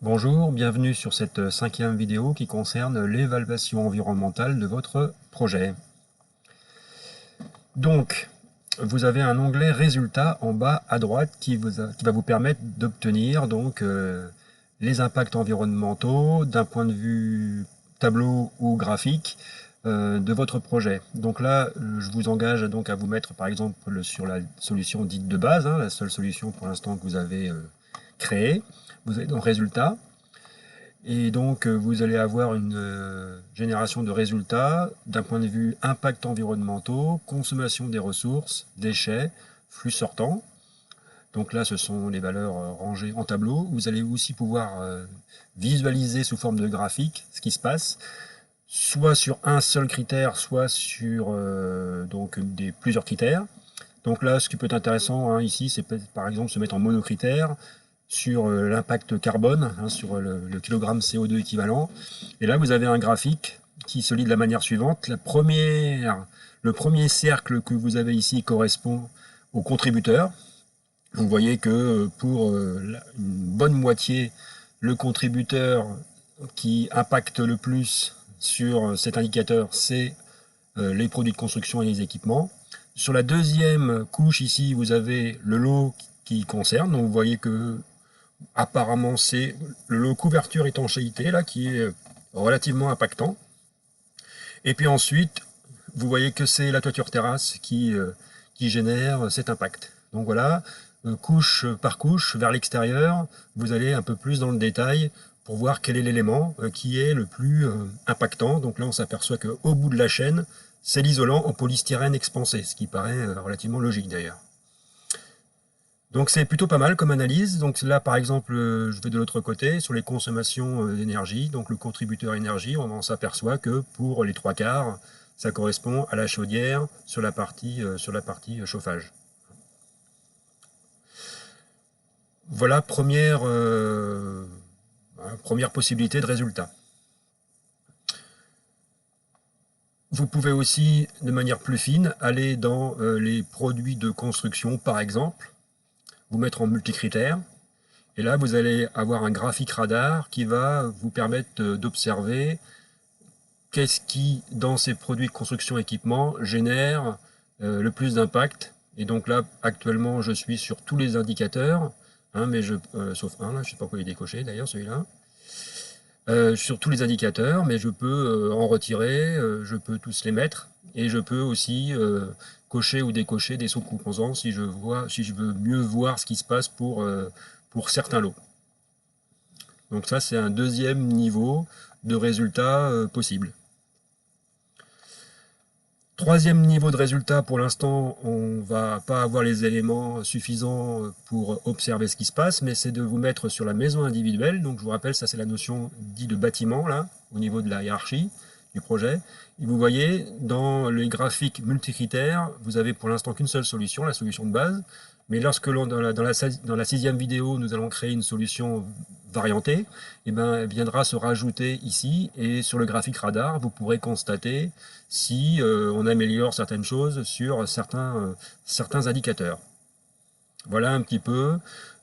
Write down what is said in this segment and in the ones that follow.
Bonjour, bienvenue sur cette cinquième vidéo qui concerne l'évaluation environnementale de votre projet. Donc, vous avez un onglet Résultats en bas à droite qui va vous permettre d'obtenir les impacts environnementaux d'un point de vue tableau ou graphique de votre projet. Donc là, je vous engage donc à vous mettre par exemple sur la solution dite de base, la seule solution pour l'instant que vous avez créée. Vous allez dans Résultats. Et donc, vous allez avoir une génération de résultats d'un point de vue impact environnementaux, consommation des ressources, déchets, flux sortants. Donc là, ce sont les valeurs rangées en tableau. Vous allez aussi pouvoir visualiser sous forme de graphique ce qui se passe, soit sur un seul critère, soit sur plusieurs critères. Donc là, ce qui peut être intéressant ici, c'est par exemple se mettre en monocritère, sur l'impact carbone, sur le kilogramme CO2 équivalent. Et là, vous avez un graphique qui se lit de la manière suivante. Le premier cercle que vous avez ici correspond aux contributeurs. Vous voyez que pour une bonne moitié, le contributeur qui impacte le plus sur cet indicateur, c'est les produits de construction et les équipements. Sur la deuxième couche ici, vous avez le lot qui concerne. Donc vous voyez que apparemment, c'est le couverture étanchéité là qui est relativement impactant. Et puis ensuite, vous voyez que c'est la toiture terrasse qui génère cet impact. Donc voilà, couche par couche vers l'extérieur, vous allez un peu plus dans le détail pour voir quel est l'élément qui est le plus impactant. Donc là, on s'aperçoit qu'au bout de la chaîne, c'est l'isolant en polystyrène expansé, ce qui paraît relativement logique d'ailleurs. Donc c'est plutôt pas mal comme analyse. Donc là, par exemple, je vais de l'autre côté, sur les consommations d'énergie. Donc le contributeur énergie, on s'aperçoit que pour les trois quarts, ça correspond à la chaudière sur la partie chauffage. Voilà première possibilité de résultat. Vous pouvez aussi, de manière plus fine, aller dans les produits de construction, par exemple, vous mettre en multicritères. Et là, vous allez avoir un graphique radar qui va vous permettre d'observer qu'est-ce qui, dans ces produits de construction équipement, génère le plus d'impact. Et donc là, actuellement, je suis sur tous les indicateurs, sauf un, là, je ne sais pas pourquoi il est décoché d'ailleurs, celui-là. Sur tous les indicateurs, mais je peux en retirer, je peux tous les mettre, et je peux aussi cocher ou décocher des sous-composants si je veux mieux voir ce qui se passe pour certains lots. Donc ça, c'est un deuxième niveau de résultat possible. Troisième niveau de résultat, pour l'instant, on ne va pas avoir les éléments suffisants pour observer ce qui se passe, mais c'est de vous mettre sur la maison individuelle. Donc je vous rappelle, ça c'est la notion dite de bâtiment, là, au niveau de la hiérarchie du projet. Et vous voyez, dans les graphiques multicritères, vous avez pour l'instant qu'une seule solution, la solution de base. Mais lorsque dans la sixième vidéo, nous allons créer une solution variantée, elle viendra se rajouter ici, et sur le graphique radar, vous pourrez constater si on améliore certaines choses sur certains indicateurs. Voilà un petit peu,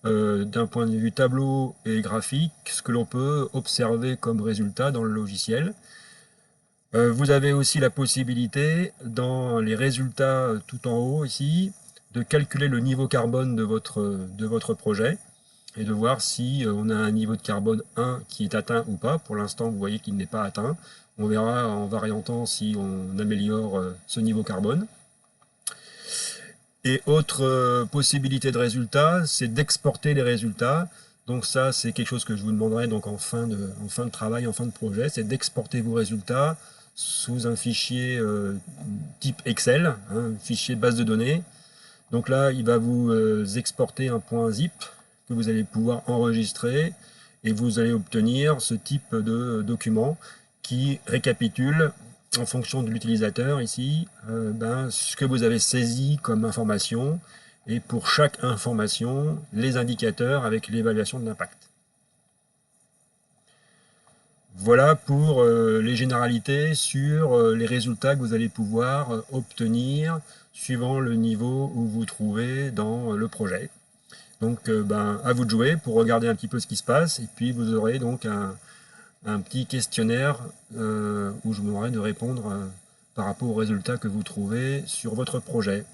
d'un point de vue tableau et graphique, ce que l'on peut observer comme résultat dans le logiciel. Vous avez aussi la possibilité, dans les résultats tout en haut ici, de calculer le niveau carbone de votre projet et de voir si on a un niveau de carbone 1 qui est atteint ou pas. Pour l'instant, vous voyez qu'il n'est pas atteint. On verra en variantant si on améliore ce niveau carbone. Et autre possibilité de résultat, c'est d'exporter les résultats. Donc ça, c'est quelque chose que je vous demanderai donc en fin de travail, en fin de projet, c'est d'exporter vos résultats sous un fichier type Excel, un fichier de base de données. Donc là, il va vous exporter un point zip que vous allez pouvoir enregistrer et vous allez obtenir ce type de document qui récapitule en fonction de l'utilisateur ici ce que vous avez saisi comme information et pour chaque information les indicateurs avec l'évaluation de l'impact. Voilà pour les généralités sur les résultats que vous allez pouvoir obtenir suivant le niveau où vous vous trouvez dans le projet. Donc à vous de jouer pour regarder un petit peu ce qui se passe, et puis vous aurez donc un petit questionnaire où je vous demanderai de répondre par rapport aux résultats que vous trouvez sur votre projet.